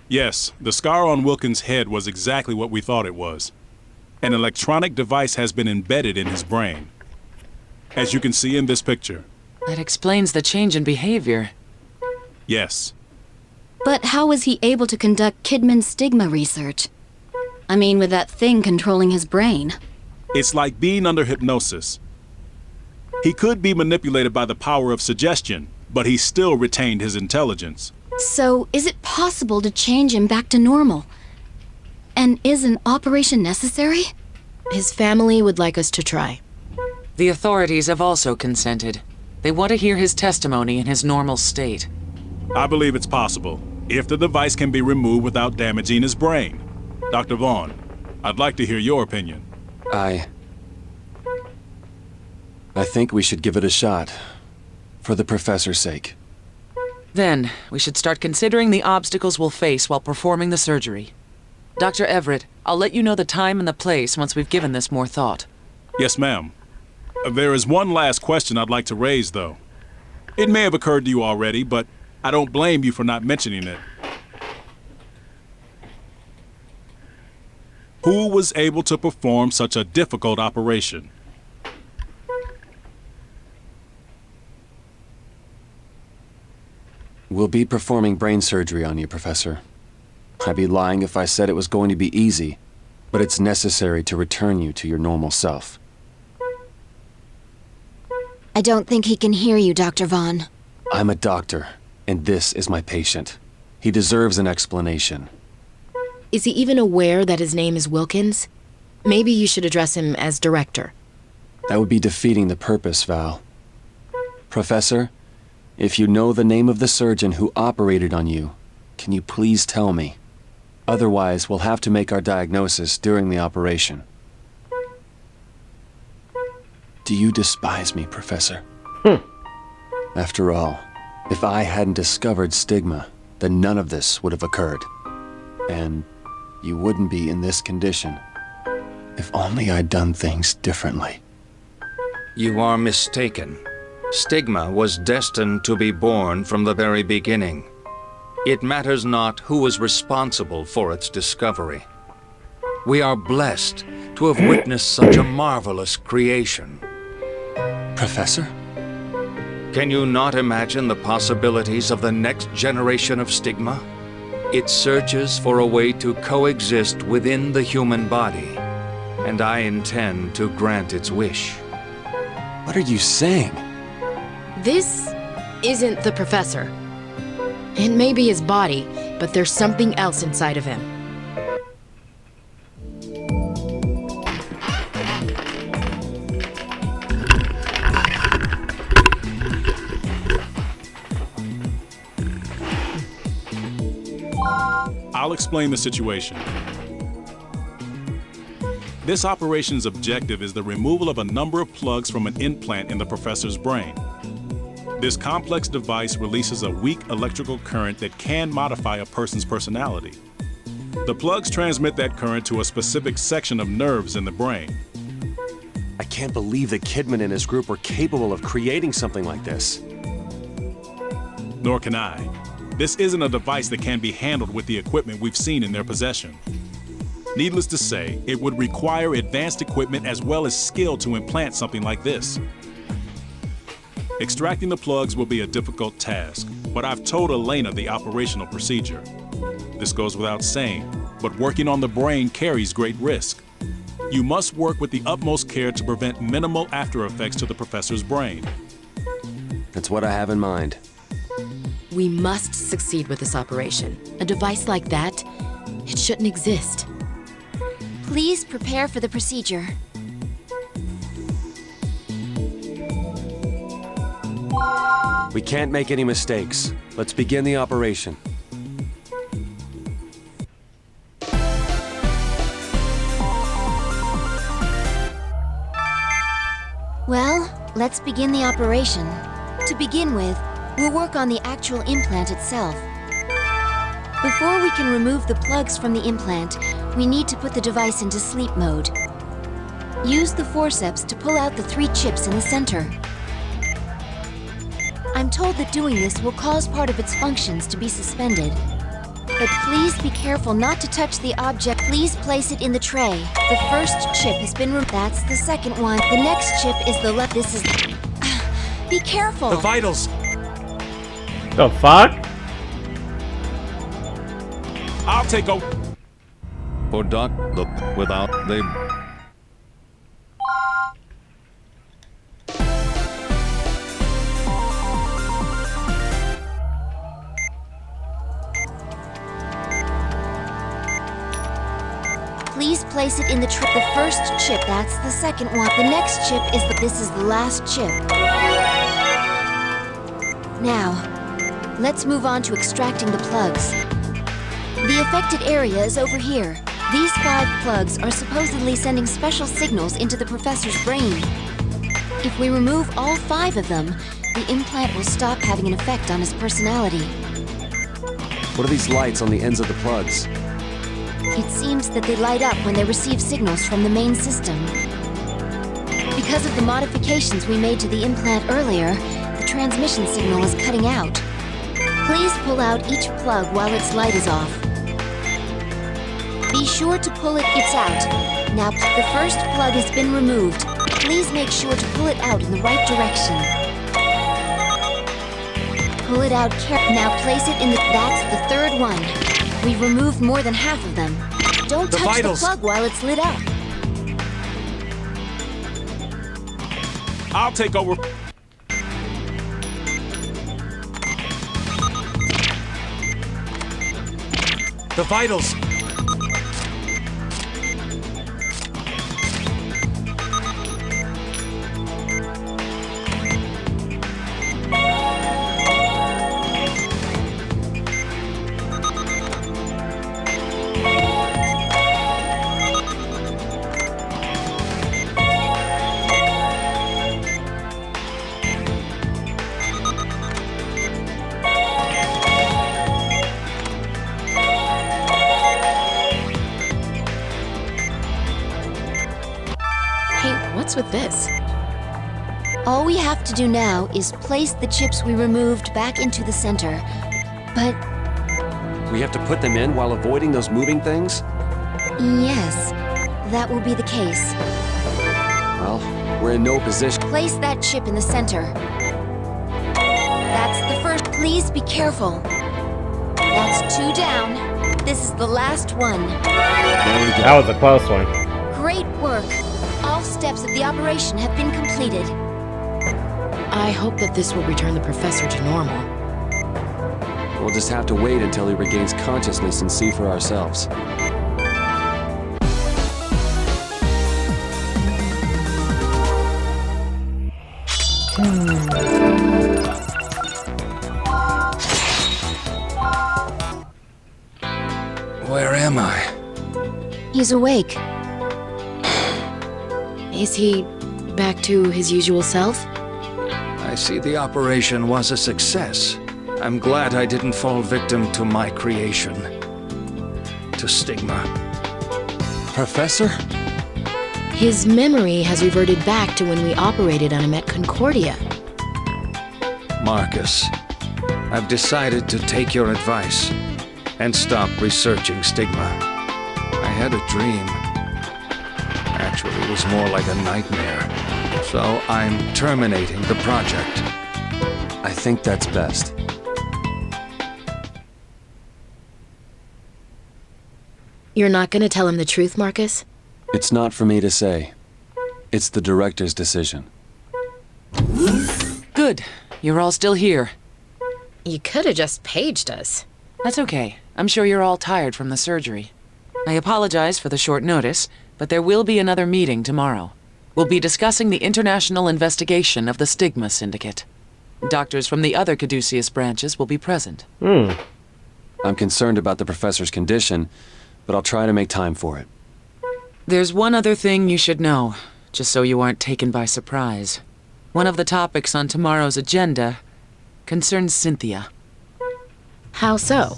Yes, the scar on Wilkins' head was exactly what we thought it was. An electronic device has been embedded in his brain. As you can see in this picture. That explains the change in behavior. Yes. But how was he able to conduct Kidman's stigma research? I mean, with that thing controlling his brain. It's like being under hypnosis. He could be manipulated by the power of suggestion, but he still retained his intelligence. So, is it possible to change him back to normal? And is an operation necessary? His family would like us to try. The authorities have also consented. They want to hear his testimony in his normal state. I believe it's possible, if the device can be removed without damaging his brain. Dr. Vaughn, I'd like to hear your opinion. I think we should give it a shot. For the professor's sake. Then, we should start considering the obstacles we'll face while performing the surgery. Dr. Everett, I'll let you know the time and the place once we've given this more thought. Yes, ma'am. There is one last question I'd like to raise, though. It may have occurred to you already, but I don't blame you for not mentioning it. Who was able to perform such a difficult operation? We'll be performing brain surgery on you, Professor. I'd be lying if I said it was going to be easy, but it's necessary to return you to your normal self. I don't think he can hear you, Dr. Vaughn. I'm a doctor, and this is my patient. He deserves an explanation. Is he even aware that his name is Wilkins? Maybe you should address him as director. That would be defeating the purpose, Val. Professor, if you know the name of the surgeon who operated on you, can you please tell me? Otherwise, we'll have to make our diagnosis during the operation. Do you despise me, Professor? After all, if I hadn't discovered stigma, then none of this would have occurred. And you wouldn't be in this condition. If only I'd done things differently. You are mistaken. Stigma was destined to be born from the very beginning. It matters not who was responsible for its discovery. We are blessed to have witnessed such a marvelous creation. Professor? Can you not imagine the possibilities of the next generation of stigma? It searches for a way to coexist within the human body, and I intend to grant its wish. What are you saying? This isn't the professor. It may be his body, but there's something else inside of him. I'll explain the situation. This operation's objective is the removal of a number of plugs from an implant in the professor's brain. This complex device releases a weak electrical current that can modify a person's personality. The plugs transmit that current to a specific section of nerves in the brain. I can't believe that Kidman and his group were capable of creating something like this. Nor can I. This isn't a device that can be handled with the equipment we've seen in their possession. Needless to say, it would require advanced equipment as well as skill to implant something like this. Extracting the plugs will be a difficult task, but I've told Elena the operational procedure. This goes without saying, but working on the brain carries great risk. You must work with the utmost care to prevent minimal after effects to the professor's brain. That's what I have in mind. We must succeed with this operation. A device like that, it shouldn't exist. Please prepare for the procedure. We can't make any mistakes. Let's begin the operation. Well, let's begin the operation. To begin with, we'll work on the actual implant itself. Before we can remove the plugs from the implant, we need to put the device into sleep mode. Use the forceps to pull out the 3 chips in the center. I'm told that doing this will cause part of its functions to be suspended. But please be careful not to touch the object. Please place it in the tray. The first chip has been removed. That's the second one. The next chip is the left. This is... Be careful. The vitals. The fuck? I'll take over. For Doc, without the... Please place it in the tray. The first chip, that's the second one. The next chip is the... This is the last chip. Now, let's move on to extracting the plugs. The affected area is over here. These 5 plugs are supposedly sending special signals into the professor's brain. If we remove all 5 of them, the implant will stop having an effect on his personality. What are these lights on the ends of the plugs? It seems that they light up when they receive signals from the main system. Because of the modifications we made to the implant earlier, the transmission signal is cutting out. Please pull out each plug while its light is off. Be sure to pull it. It's out. Now, the first plug has been removed. Please make sure to pull it out in the right direction. Pull it out carefully. Now place it in the... That's the third one. We've removed more than half of them. Don't touch the plug while it's lit up. I'll take over. The vitals. What's with this? All we have to do now is place the chips we removed back into the center. But We have to put them in while avoiding those moving things? yes, that will be the case. Well, we're in no position. Place that chip in the center. That's the first. Please be careful. That's 2 down. This is the last one. There we go. That was a close one. Great work. All steps of the operation have been completed. I hope that this will return the professor to normal. We'll just have to wait until he regains consciousness and see for ourselves. Where am I? He's awake. Is he back to his usual self? I see the operation was a success. I'm glad I didn't fall victim to my creation. To stigma. Professor? His memory has reverted back to when we operated on him at Concordia. Marcus, I've decided to take your advice and stop researching stigma. I had a dream. Actually, it was more like a nightmare. So I'm terminating the project. I think that's best. You're not gonna tell him the truth, Marcus? It's not for me to say. It's the director's decision. Good. You're all still here. You could have just paged us. That's okay. I'm sure you're all tired from the surgery. I apologize for the short notice, but there will be another meeting tomorrow. We'll be discussing the international investigation of the Stigma Syndicate. Doctors from the other Caduceus branches will be present. I'm concerned about the professor's condition, but I'll try to make time for it. There's one other thing you should know, just so you aren't taken by surprise. One of the topics on tomorrow's agenda concerns Cynthia. How so?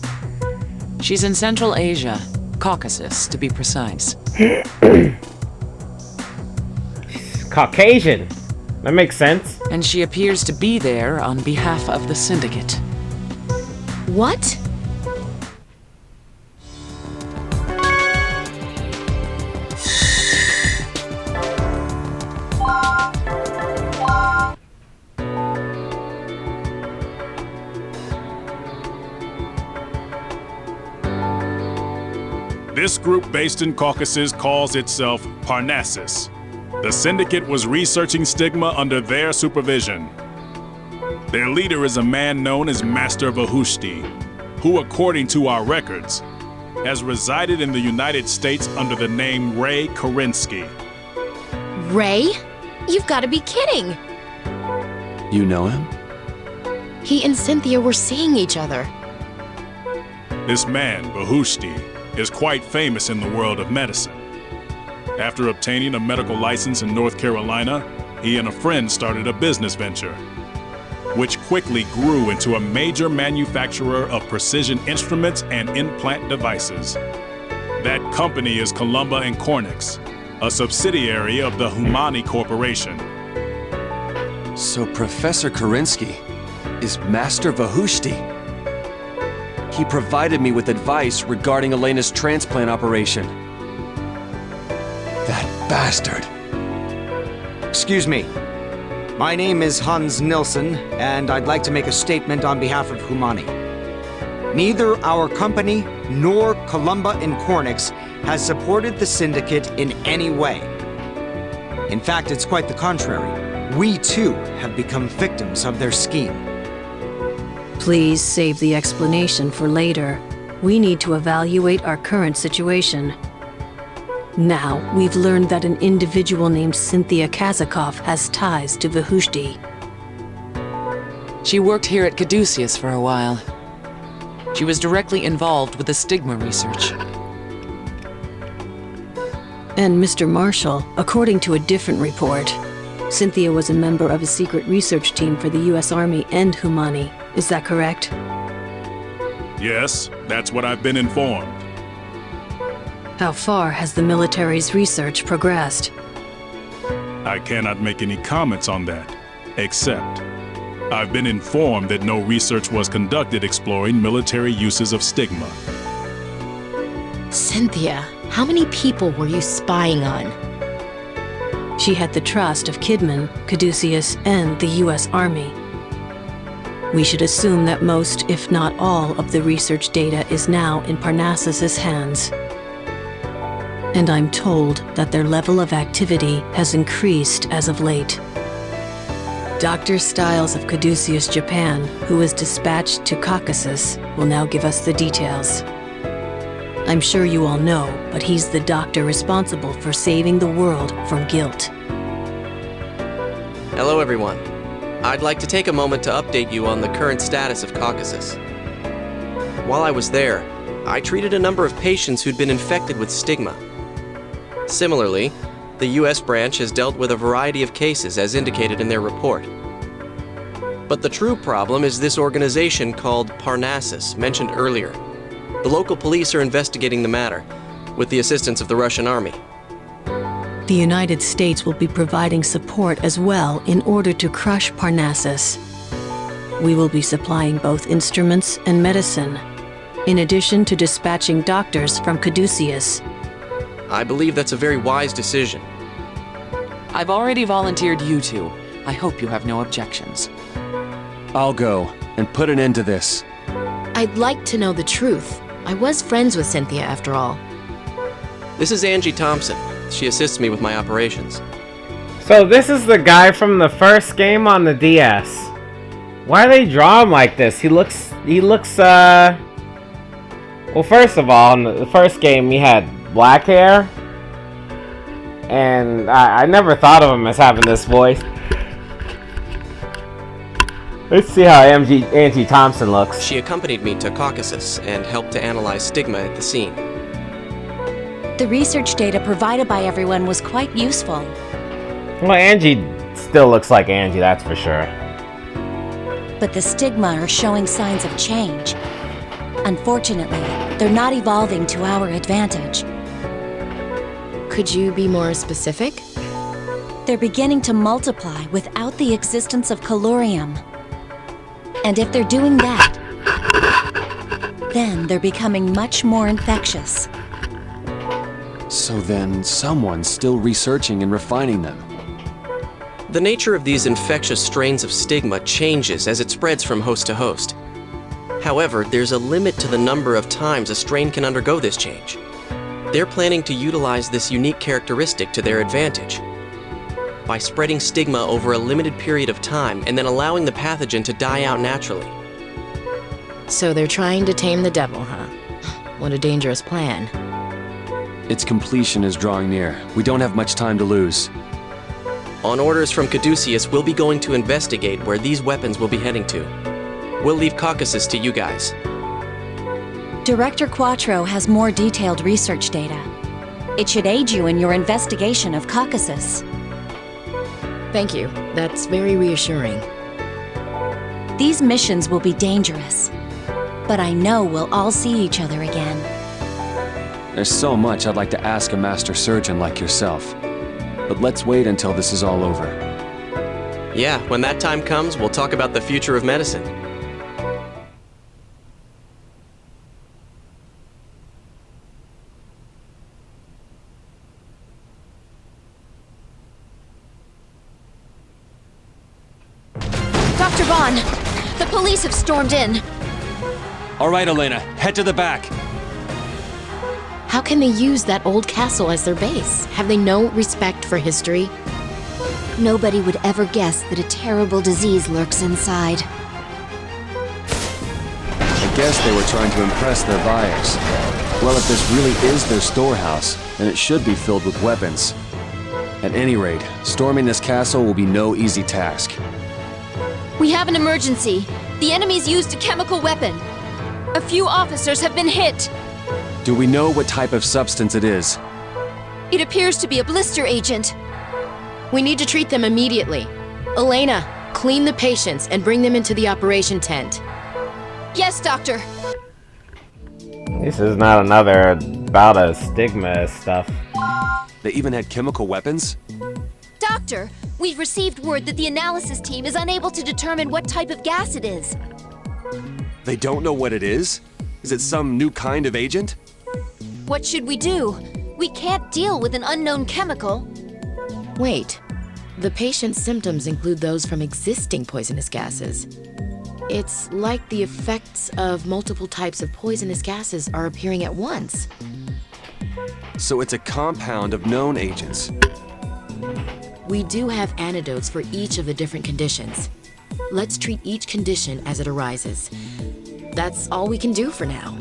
She's in Central Asia, Caucasus, to be precise. Caucasian. That makes sense. And she appears to be there on behalf of the Syndicate. What? This group based in Caucasus calls itself Parnassus. The syndicate was researching stigma under their supervision. Their leader is a man known as Master Vahushti, who, according to our records, has resided in the United States under the name Ray Kerensky. Ray? You've got to be kidding! You know him? He and Cynthia were seeing each other. This man, Vahushti, is quite famous in the world of medicine. After obtaining a medical license in North Carolina, he and a friend started a business venture, which quickly grew into a major manufacturer of precision instruments and implant devices. That company is Columba & Cornix, a subsidiary of the Humani Corporation. So Professor Kerensky is Master Vahushti. He provided me with advice regarding Elena's transplant operation. That bastard. Excuse me. My name is Hans Nilsson, and I'd like to make a statement on behalf of Humani. Neither our company nor Columba & Cornix has supported the Syndicate in any way. In fact, it's quite the contrary. We, too, have become victims of their scheme. Please save the explanation for later. We need to evaluate our current situation. Now, we've learned that an individual named Cynthia Kazakov has ties to Vahushti. She worked here at Caduceus for a while. She was directly involved with the stigma research. And Mr. Marshall, according to a different report, Cynthia was a member of a secret research team for the U.S. Army and Humani. Is that correct? Yes, that's what I've been informed. How far has the military's research progressed? I cannot make any comments on that, except I've been informed that no research was conducted exploring military uses of stigma. Cynthia, how many people were you spying on? She had the trust of Kidman, Caduceus, and the U.S. Army. We should assume that most, if not all, of the research data is now in Parnassus's hands. And I'm told that their level of activity has increased as of late. Dr. Stiles of Caduceus, Japan, who was dispatched to Caucasus, will now give us the details. I'm sure you all know, but he's the doctor responsible for saving the world from guilt. Hello, everyone. I'd like to take a moment to update you on the current status of Caucasus. While I was there, I treated a number of patients who'd been infected with stigma. Similarly, the U.S. branch has dealt with a variety of cases as indicated in their report. But the true problem is this organization called Parnassus, mentioned earlier. The local police are investigating the matter, with the assistance of the Russian army. The United States will be providing support as well in order to crush Parnassus. We will be supplying both instruments and medicine, in addition to dispatching doctors from Caduceus. I believe that's a very wise decision. I've already volunteered you two. I hope you have no objections. I'll go and put an end to this. I'd like to know the truth. I was friends with Cynthia after all. This is Angie Thompson. She assists me with my operations. So this is the guy from the first game on the DS. Why do they draw him like this? He looks, well, first of all, in the first game he had black hair. And I never thought of him as having this voice. Let's see how Angie Thompson looks. She accompanied me to Caucasus and helped to analyze stigma at the scene. The research data provided by everyone was quite useful. Well, Angie still looks like Angie, that's for sure. But the stigma are showing signs of change. Unfortunately, they're not evolving to our advantage. Could you be more specific? They're beginning to multiply without the existence of colurium. And if they're doing that, then they're becoming much more infectious. So then, someone's still researching and refining them. The nature of these infectious strains of stigma changes as it spreads from host to host. However, there's a limit to the number of times a strain can undergo this change. They're planning to utilize this unique characteristic to their advantage by spreading stigma over a limited period of time and then allowing the pathogen to die out naturally. So they're trying to tame the devil, huh? What a dangerous plan. Its completion is drawing near. We don't have much time to lose. On orders from Caduceus, we'll be going to investigate where these weapons will be heading to. We'll leave Caucasus to you guys. Director Quattro has more detailed research data. It should aid you in your investigation of Caucasus. Thank you. That's very reassuring. These missions will be dangerous, but I know we'll all see each other again. There's so much I'd like to ask a master surgeon like yourself. But let's wait until this is all over. Yeah, when that time comes, we'll talk about the future of medicine. Dr. Vaughn, the police have stormed in. All right, Elena, head to the back. How can they use that old castle as their base? Have they no respect for history? Nobody would ever guess that a terrible disease lurks inside. I guess they were trying to impress their buyers. Well, if this really is their storehouse, then it should be filled with weapons. At any rate, storming this castle will be no easy task. We have an emergency. The enemy's used a chemical weapon. A few officers have been hit. Do we know what type of substance it is? It appears to be a blister agent. We need to treat them immediately. Elena, clean the patients and bring them into the operation tent. Yes, Doctor. This is not another bout of stigma stuff. They even had chemical weapons? Doctor, we've received word that the analysis team is unable to determine what type of gas it is. They don't know what it is? Is it some new kind of agent? What should we do? We can't deal with an unknown chemical. Wait, the patient's symptoms include those from existing poisonous gases. It's like the effects of multiple types of poisonous gases are appearing at once. So it's a compound of known agents. We do have antidotes for each of the different conditions. Let's treat each condition as it arises. That's all we can do for now.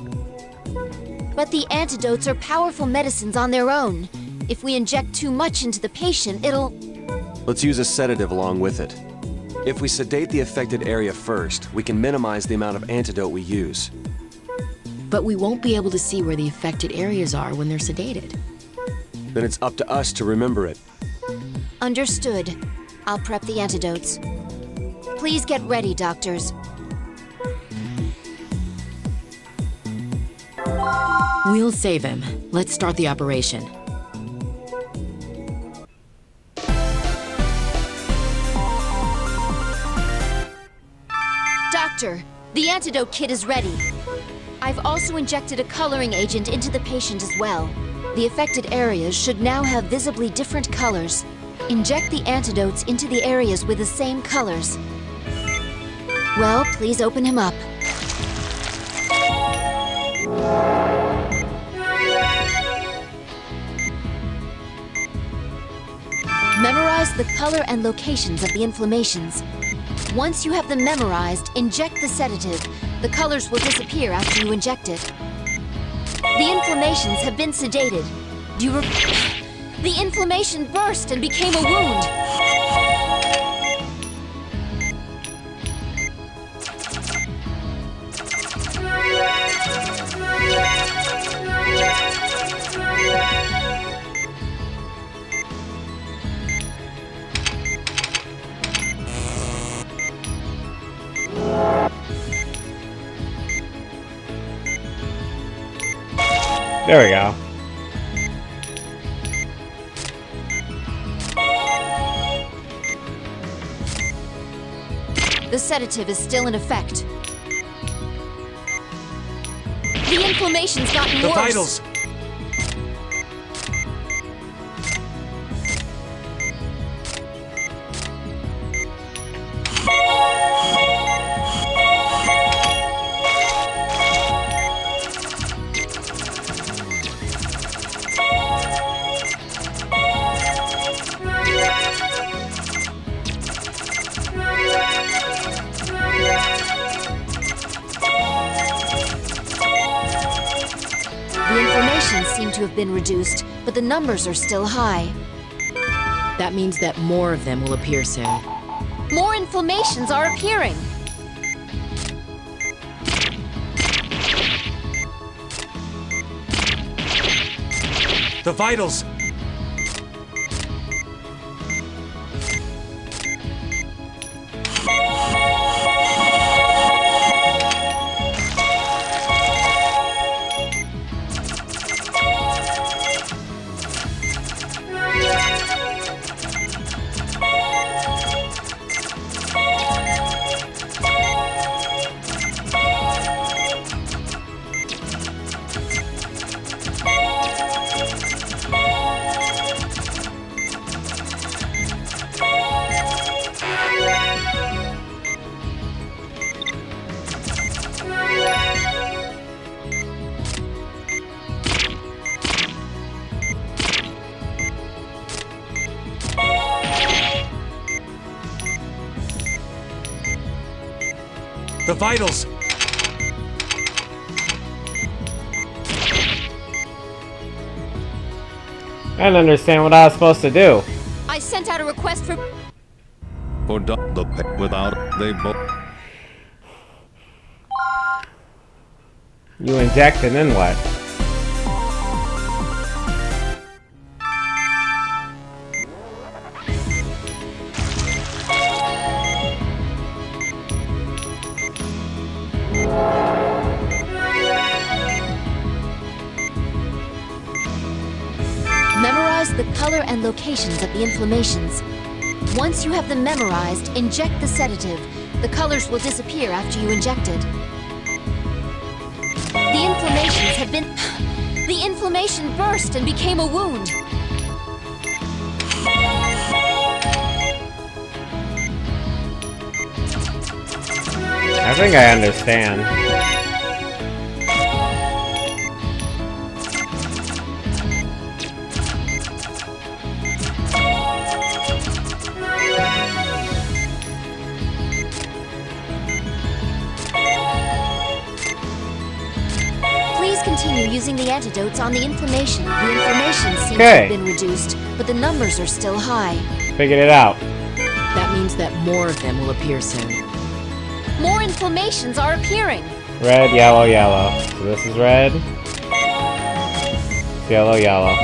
But the antidotes are powerful medicines on their own. If we inject too much into the patient, it'll... Let's use a sedative along with it. If we sedate the affected area first, we can minimize the amount of antidote we use. But we won't be able to see where the affected areas are when they're sedated. Then it's up to us to remember it. Understood. I'll prep the antidotes. Please get ready, doctors. We'll save him. Let's start the operation. Doctor, the antidote kit is ready. I've also injected a coloring agent into the patient as well. The affected areas should now have visibly different colors. Inject the antidotes into the areas with the same colors. Well, please open him up. Memorize the color and locations of the inflammations. Once you have them memorized, inject the sedative. The colors will disappear after you inject it. The inflammations have been sedated. Do you The inflammation burst and became a wound. There we go. The sedative is still in effect. The inflammation's gotten worse. The vitals! The inflammations seem to have been reduced, but the numbers are still high. That means that more of them will appear soon. More inflammations are appearing. The vitals! The vitals! I don't understand what I was supposed to do. I sent out a request for... Without they both. You inject and then what? Memorize the color and locations of the inflammations. Once you have them memorized, inject the sedative. The colors will disappear after you inject it. The inflammations have been... The inflammation burst and became a wound. I think I understand. Please continue using the antidotes on the inflammation. The inflammation seems to have been reduced, but the numbers are still high. Figured it out. That means that more of them will appear soon. More inflammations are appearing. Red, yellow, yellow. So this is red. Yellow, yellow.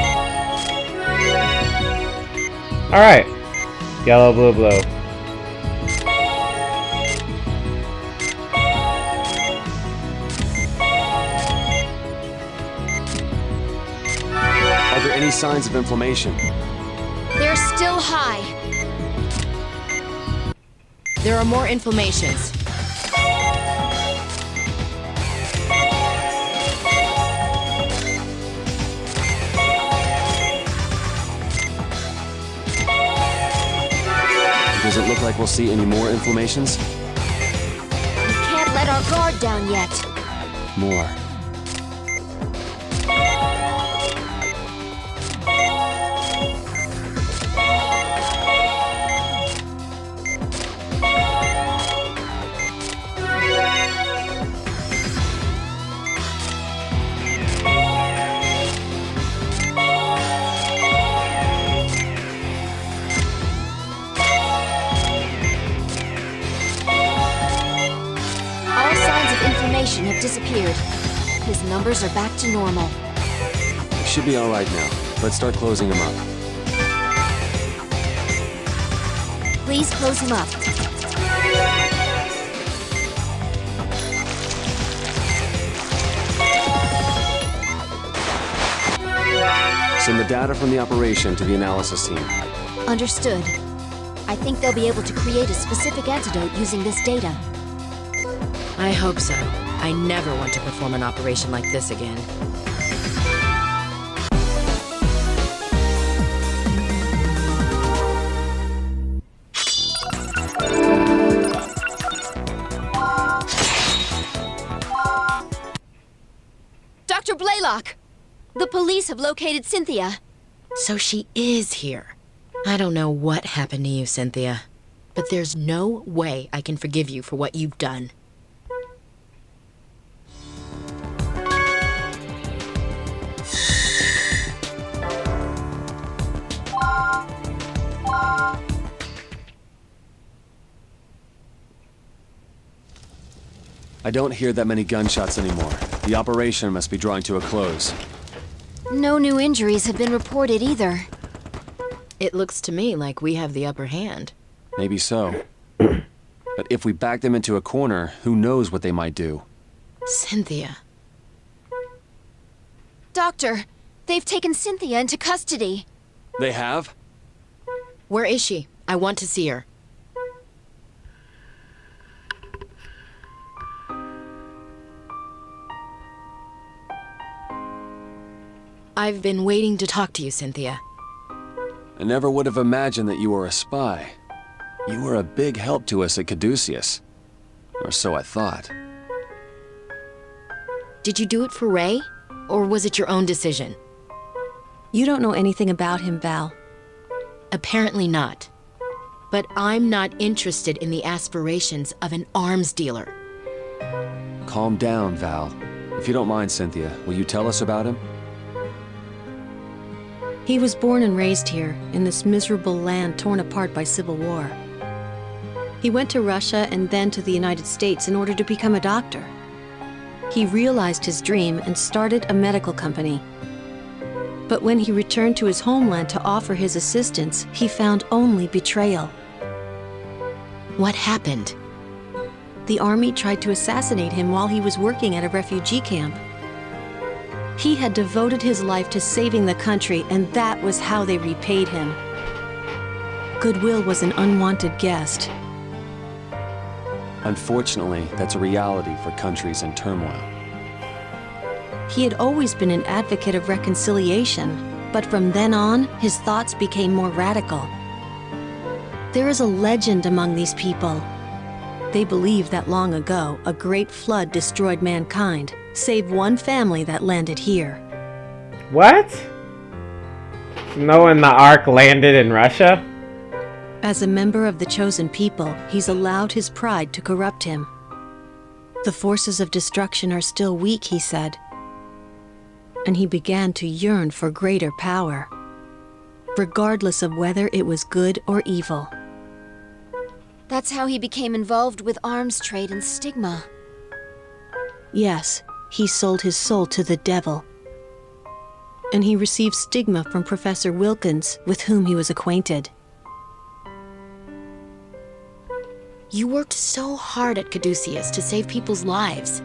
Alright. Yellow, blue, blue. Are there any signs of inflammation? They're still high. There are more inflammations. Does it look like we'll see any more inflammations? We can't let our guard down yet. More. Have disappeared. His numbers are back to normal. We should be alright now. Let's start closing him up. Please close him up. Send the data from the operation to the analysis team. Understood. I think they'll be able to create a specific antidote using this data. I hope so. I never want to perform an operation like this again. Dr. Blaylock! The police have located Cynthia. So she is here. I don't know what happened to you, Cynthia, but there's no way I can forgive you for what you've done. I don't hear that many gunshots anymore. The operation must be drawing to a close. No new injuries have been reported either. It looks to me like we have the upper hand. Maybe so. But if we back them into a corner, who knows what they might do? Cynthia. Doctor, they've taken Cynthia into custody. They have? Where is she? I want to see her. I've been waiting to talk to you, Cynthia. I never would have imagined that you were a spy. You were a big help to us at Caduceus. Or so I thought. Did you do it for Ray? Or was it your own decision? You don't know anything about him, Val. Apparently not. But I'm not interested in the aspirations of an arms dealer. Calm down, Val. If you don't mind, Cynthia, will you tell us about him? He was born and raised here, in this miserable land torn apart by civil war. He went to Russia and then to the United States in order to become a doctor. He realized his dream and started a medical company. But when he returned to his homeland to offer his assistance, he found only betrayal. What happened? The army tried to assassinate him while he was working at a refugee camp. He had devoted his life to saving the country, and that was how they repaid him. Goodwill was an unwanted guest. Unfortunately, that's a reality for countries in turmoil. He had always been an advocate of reconciliation, but from then on, his thoughts became more radical. There is a legend among these people. They believe that long ago, a great flood destroyed mankind, save one family that landed here. What? Knowing the Ark landed in Russia? As a member of the chosen people, he's allowed his pride to corrupt him. The forces of destruction are still weak, he said. And he began to yearn for greater power, regardless of whether it was good or evil. That's how he became involved with arms trade and stigma. Yes, he sold his soul to the devil. And he received stigma from Professor Wilkins, with whom he was acquainted. You worked so hard at Caduceus to save people's lives.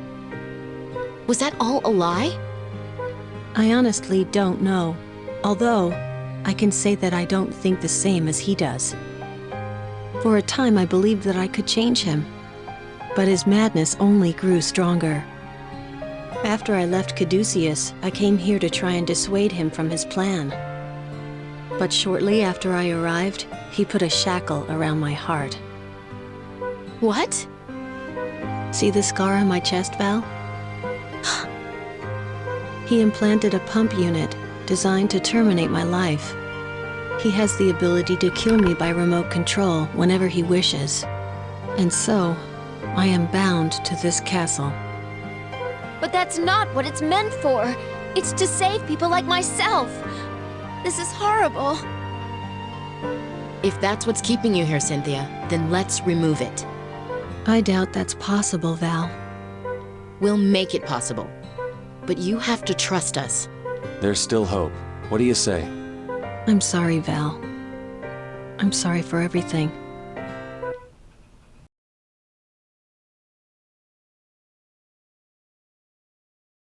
Was that all a lie? I honestly don't know, although I can say that I don't think the same as he does. For a time I believed that I could change him, but his madness only grew stronger. After I left Caduceus, I came here to try and dissuade him from his plan. But shortly after I arrived, he put a shackle around my heart. What? See the scar on my chest, Val? He implanted a pump unit designed to terminate my life. He has the ability to kill me by remote control whenever he wishes. And so, I am bound to this castle. But that's not what it's meant for. It's to save people like myself. This is horrible. If that's what's keeping you here, Cynthia, then let's remove it. I doubt that's possible, Val. We'll make it possible. But you have to trust us. There's still hope. What do you say? I'm sorry, Val. I'm sorry for everything.